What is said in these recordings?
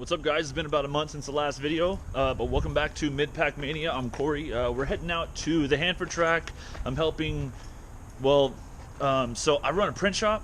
What's up, guys? It's been about a month since the last video, but welcome back to Mid-Pack Mania. I'm Corey. We're heading out to the Hanford track. I'm helping, so I run a print shop,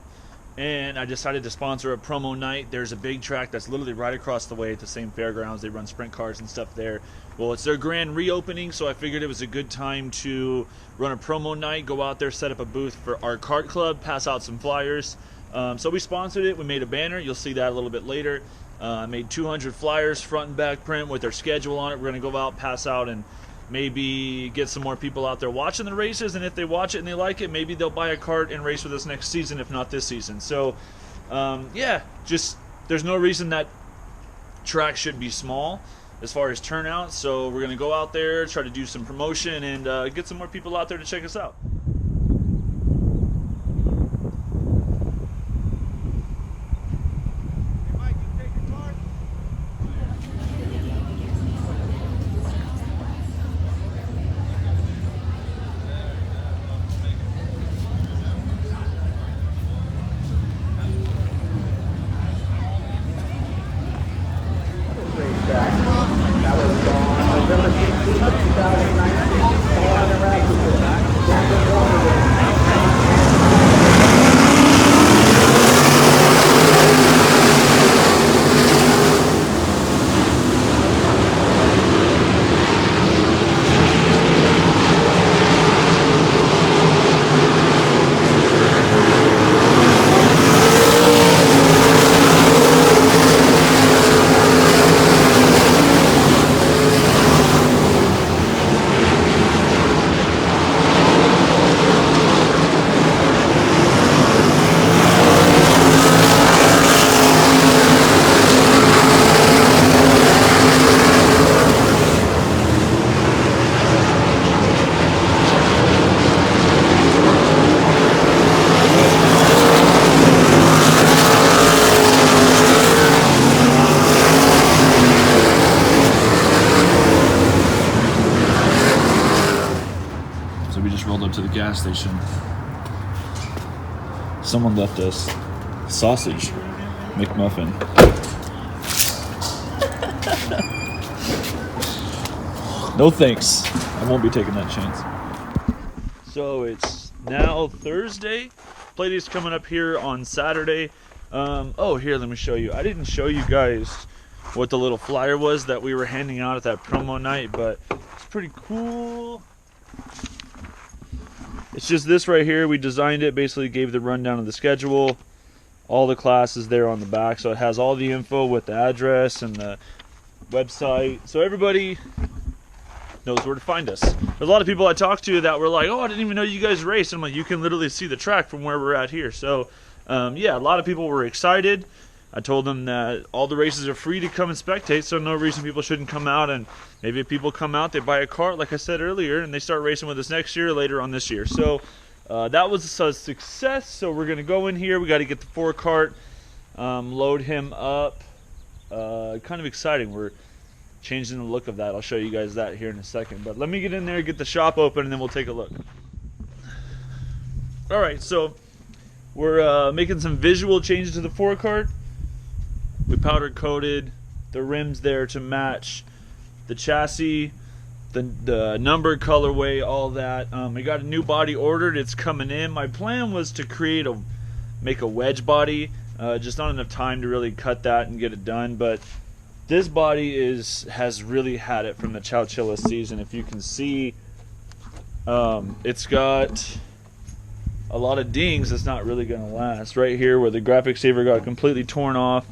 and I decided to sponsor a promo night. There's a big track that's literally right across the way at the same fairgrounds. They run sprint cars and stuff there. Well, it's their grand reopening, so I figured it was a good time to run a promo night, go out there, set up a booth for our Kart club, pass out some flyers. So we sponsored it. We made a banner. You'll see that a little bit later. I made 200 flyers, front and back print with their schedule on it. We're going to go out, pass out, and maybe get some more people out there watching the races. And if they watch it and they like it, maybe they'll buy a cart and race with us next season, if not this season. So, yeah, just there's no reason that track should be small as far as turnout. So we're going to go out there, try to do some promotion, and get some more people out there to check us out. So we just rolled up to the gas station. Someone left us sausage McMuffin. No thanks. I won't be taking that chance. So it's now Thursday. Playday's coming up here on Saturday. Oh, here, let me show you. I didn't show you guys what the little flyer was that we were handing out at that promo night, but it's pretty cool. It's just this right here. We designed it, basically gave the rundown of the schedule. All the classes there on the back. So it has all the info with the address and the website. So everybody knows where to find us. There's a lot of people I talked to that were like, oh, I didn't even know you guys raced. I'm like, you can literally see the track from where we're at here. So, yeah, a lot of people were excited. I told them that all the races are free to come and spectate, so no reason people shouldn't come out. And maybe if people come out, they buy a cart, like I said earlier, and they start racing with us next year or later on this year. So that was a success. So we're going to go in here. We got to get the 4-cart, load him up. Kind of exciting. We're changing the look of that. I'll show you guys that here in a second. But let me get in there, get the shop open, and then we'll take a look. All right, so we're making some visual changes to the 4-cart. We powder coated the rims there to match the chassis, the number, colorway, all that. We got a new body ordered. It's coming in. My plan was to make a wedge body. Just not enough time to really cut that and get it done. But this body has really had it from the Chowchilla season. If you can see, it's got a lot of dings that's not really going to last. Right here where the graphic saver got completely torn off.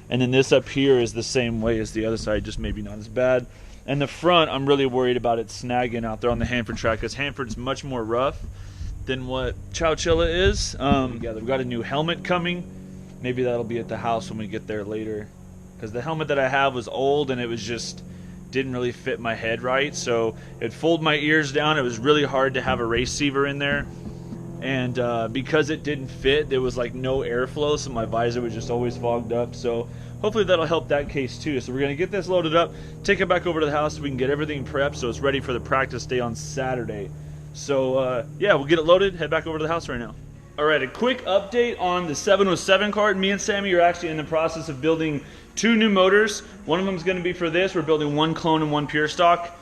And then this up here is the same way as the other side, just maybe not as bad. And the front, I'm really worried about it snagging out there on the Hanford track, because Hanford's much more rough than what Chowchilla is. Yeah, we've got a new helmet coming. Maybe that'll be at the house when we get there later, because the helmet that I have was old and it was just didn't really fit my head right. So it folded my ears down. It was really hard to have a receiver in there. And because it didn't fit, there was like no airflow, so my visor was just always fogged up. So hopefully that'll help that case too. So we're going to get this loaded up, take it back over to the house so we can get everything prepped so it's ready for the practice day on Saturday. So yeah, we'll get it loaded, head back over to the house right now. All right, a quick update on the 707 cart. Me and Sammy are actually in the process of building 2 new motors. One of them is going to be for this. We're building 1 clone and 1 pure stock.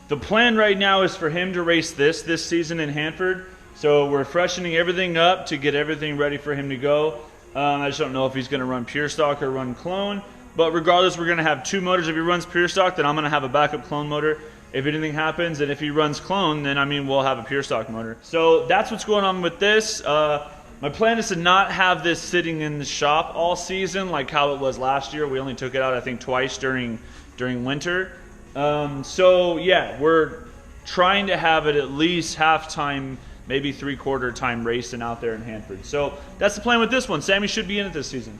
The plan right now is for him to race this season in Hanford. So we're freshening everything up to get everything ready for him to go. I just don't know if he's going to run pure stock or run clone. But regardless, we're going to have 2 motors. If he runs pure stock, then I'm going to have a backup clone motor. If anything happens, and if he runs clone, then we'll have a pure stock motor. So that's what's going on with this. My plan is to not have this sitting in the shop all season like how it was last year. We only took it out, I think, twice during winter. So yeah, we're trying to have it at least half-time, maybe 3/4 time racing out there in Hanford. So that's the plan with this one. Sammy should be in it this season.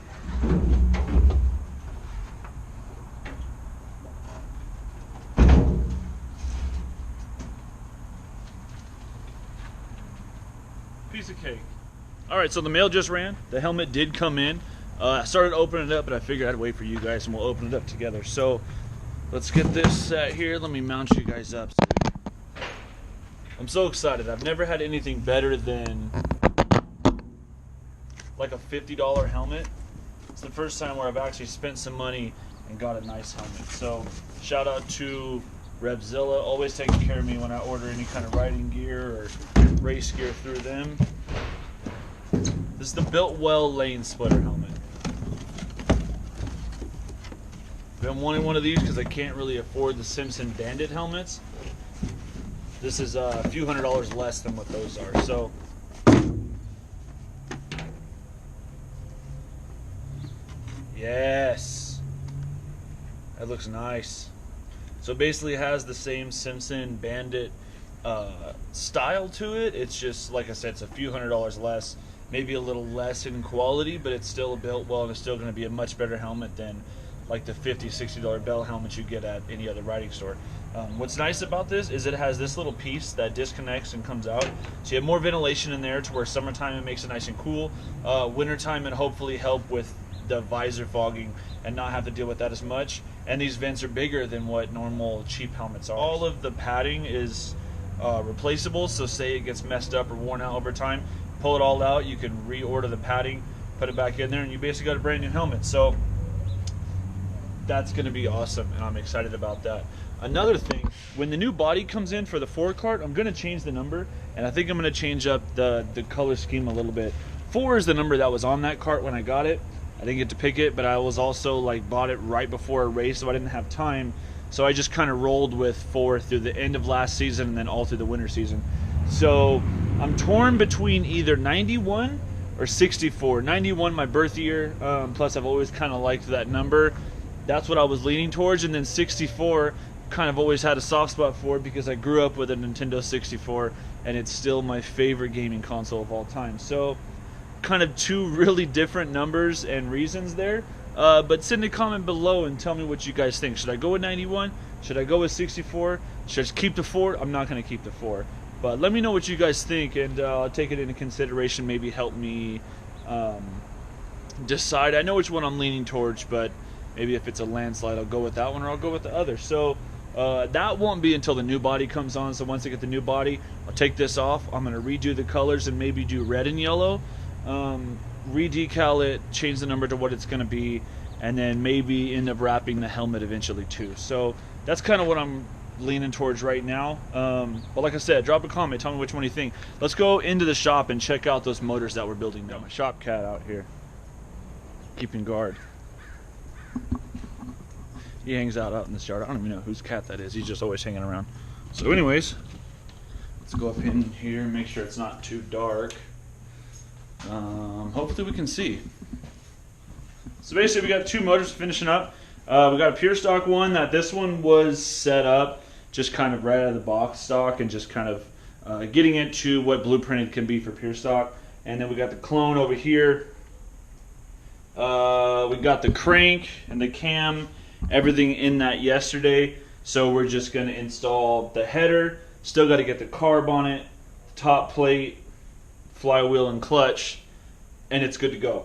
Piece of cake. All right, so the mail just ran. The helmet did come in. I started opening it up, but I figured I'd wait for you guys and we'll open it up together. So let's get this set here. Let me mount you guys up. I'm so excited. I've never had anything better than like a $50 helmet. It's the first time where I've actually spent some money and got a nice helmet. So shout out to Revzilla, always taking care of me when I order any kind of riding gear or race gear through them. This is the Built Well lane splitter helmet. I've been wanting one of these because I can't really afford the Simpson Bandit helmets. This is a few $100s less than what those are. So yes, that looks nice. So basically it has the same Simpson Bandit style to it. It's just, like I said, it's a few $100s less, maybe a little less in quality, but it's still a Built Well and it's still going to be a much better helmet than like the $50, $60 Bell helmet you get at any other riding store. What's nice about this is it has this little piece that disconnects and comes out, so you have more ventilation in there to where summertime it makes it nice and cool. Wintertime it hopefully help with the visor fogging and not have to deal with that as much. And these vents are bigger than what normal cheap helmets are. All of the padding is replaceable, so say it gets messed up or worn out over time, pull it all out, you can reorder the padding, put it back in there, and you basically got a brand new helmet. So that's going to be awesome, and I'm excited about that. Another thing, when the new body comes in for the 4 cart, I'm going to change the number, and I think I'm going to change up the color scheme a little bit. 4 is the number that was on that cart when I got it. I didn't get to pick it, but I was also like bought it right before a race, so I didn't have time. So I just kind of rolled with 4 through the end of last season and then all through the winter season. So I'm torn between either 91 or 64. 91, my birth year, plus I've always kind of liked that number. That's what I was leaning towards, and then 64 kind of always had a soft spot for it because I grew up with a Nintendo 64 and it's still my favorite gaming console of all time. So kind of 2 really different numbers and reasons there. But send a comment below and tell me what you guys think. Should I go with 91? Should I go with 64? Should I just keep the 4? I'm not going to keep the 4. But let me know what you guys think, and I'll take it into consideration. Maybe help me decide. I know which one I'm leaning towards, but maybe if it's a landslide, I'll go with that one or I'll go with the other. So that won't be until the new body comes on. So once I get the new body, I'll take this off. I'm going to redo the colors and maybe do red and yellow. Redecal it, change the number to what it's going to be, and then maybe end up wrapping the helmet eventually too. So that's kind of what I'm leaning towards right now. But like I said, drop a comment, tell me which one you think. Let's go into the shop and check out those motors that we're building now. My shop cat out here keeping guard. He hangs out in this yard. I don't even know whose cat that is. He's just always hanging around. So anyways, let's go up in here and make sure it's not too dark. Hopefully we can see. So basically we got 2 motors finishing up. We got a pure stock one. This one was set up just kind of right out of the box stock and just kind of getting it to what blueprinted can be for pure stock. And then we got the clone over here. We got the crank and the cam, everything in that yesterday. So we're just going to install the header. Still got to get the carb on it, top plate, flywheel and clutch, and it's good to go.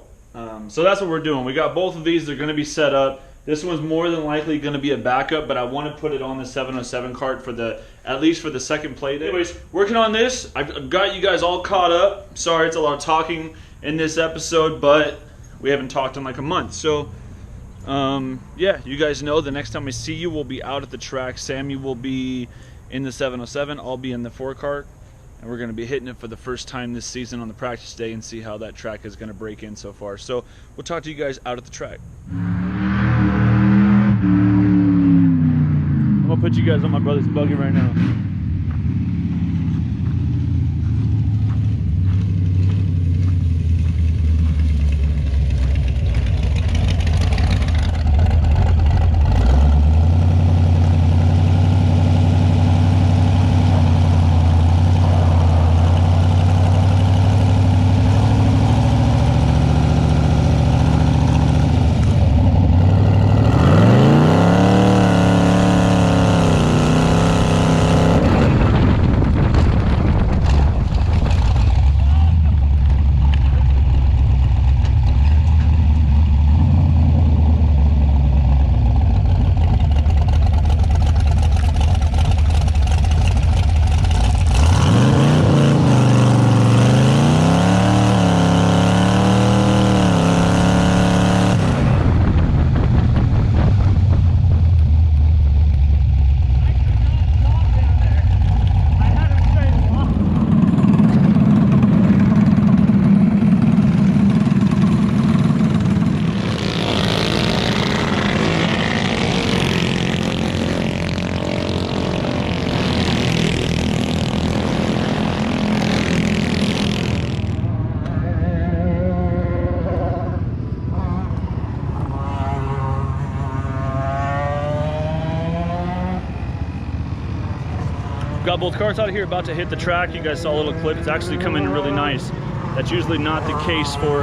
So that's what we're doing. We got both of these. They're going to be set up. This one's more than likely going to be a backup, but I want to put it on the 707 cart for at least for the second play day. Anyways, working on this. I've got you guys all caught up. Sorry, it's a lot of talking in this episode, but we haven't talked in like a month. So, yeah, you guys know the next time I see you, we'll be out at the track. Sammy will be in the 707. I'll be in the 4 cart. And we're going to be hitting it for the first time this season on the practice day and see how that track is going to break in so far. So we'll talk to you guys out at the track. I'm going to put you guys on my brother's buggy right now. Got both carts out of here about to hit the track. You guys saw a little clip. It's actually coming really nice. That's usually not the case for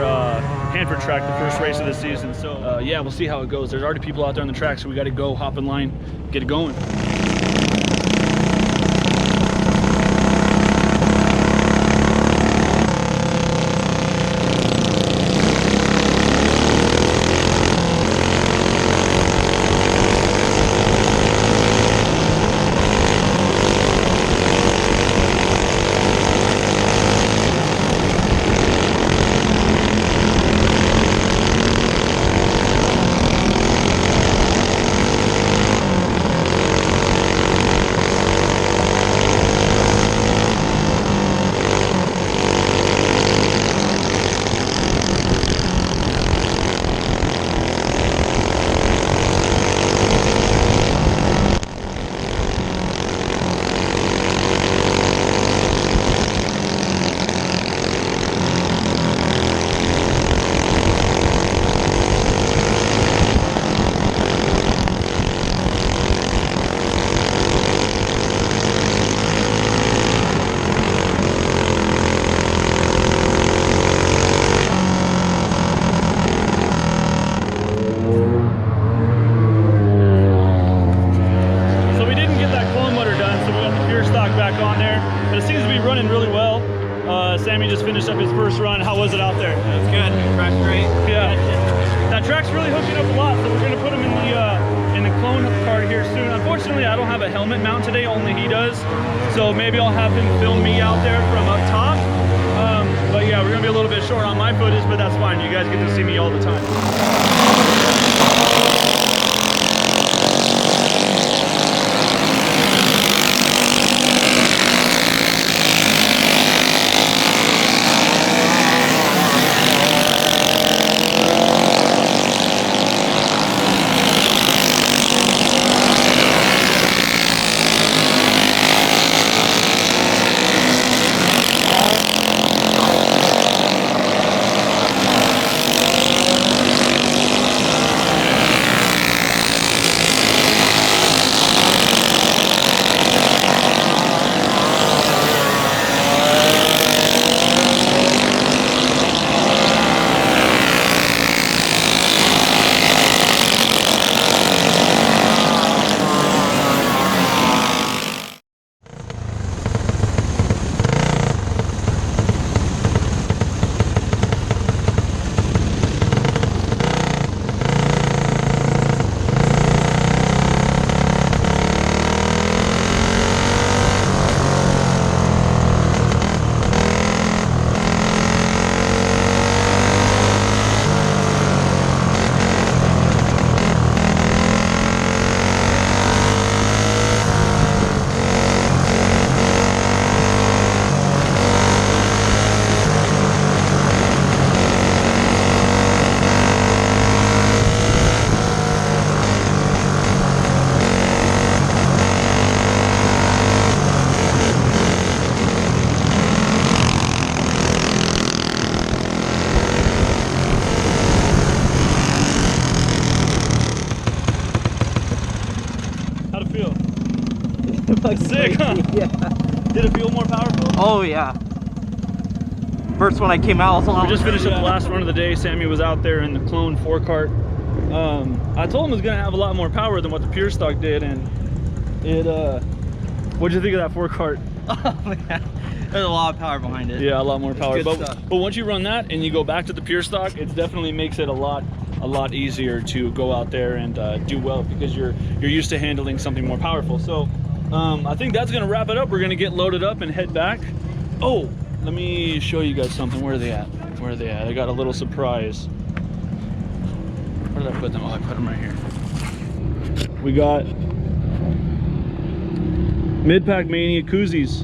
Hanford track, the first race of the season. So yeah, we'll see how it goes. There's already people out there on the track, so we got to go, hop in line, get it going. Sammy just finished up his first run. How was it out there? It was good. Fresh great. Yeah. That track's really hooking up a lot, so we're going to put him in the clone cart here soon. Unfortunately, I don't have a helmet mount today, only he does. So maybe I'll have him film me out there from up top. But yeah, we're going to be a little bit short on my footage, but that's fine. You guys get to see me all the time. Sick, huh? Yeah. Did it feel more powerful? Oh yeah. First when I came out, we just finished up the last run of the day. Sammy was out there in the clone 4-cart. I told him it was gonna have a lot more power than what the pure stock did, and it. What'd you think of that 4-cart? Oh man, there's a lot of power behind it. Yeah, a lot more power. But once you run that and you go back to the pure stock, it definitely makes it a lot easier to go out there and do well, because you're used to handling something more powerful. So I think that's gonna wrap it up. We're gonna get loaded up and head back. Oh, let me show you guys something. Where are they at? Where are they at? I got a little surprise. Where did I put them? Oh, I put them right here. We got Mid-Pack Mania koozies.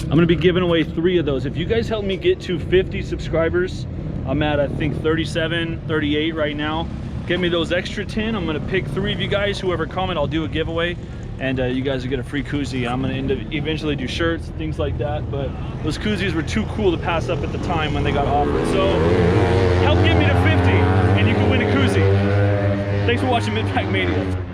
I'm gonna be giving away 3 of those. If you guys help me get to 50 subscribers, I'm at, I think, 37, 38 right now. Get me those extra 10. I'm gonna pick 3 of you guys. Whoever comment, I'll do a giveaway, and you guys will get a free koozie. I'm gonna eventually do shirts, things like that, but those koozies were too cool to pass up at the time when they got offered. So help get me to 50, and you can win a koozie. Thanks for watching Mid-Pack Mania.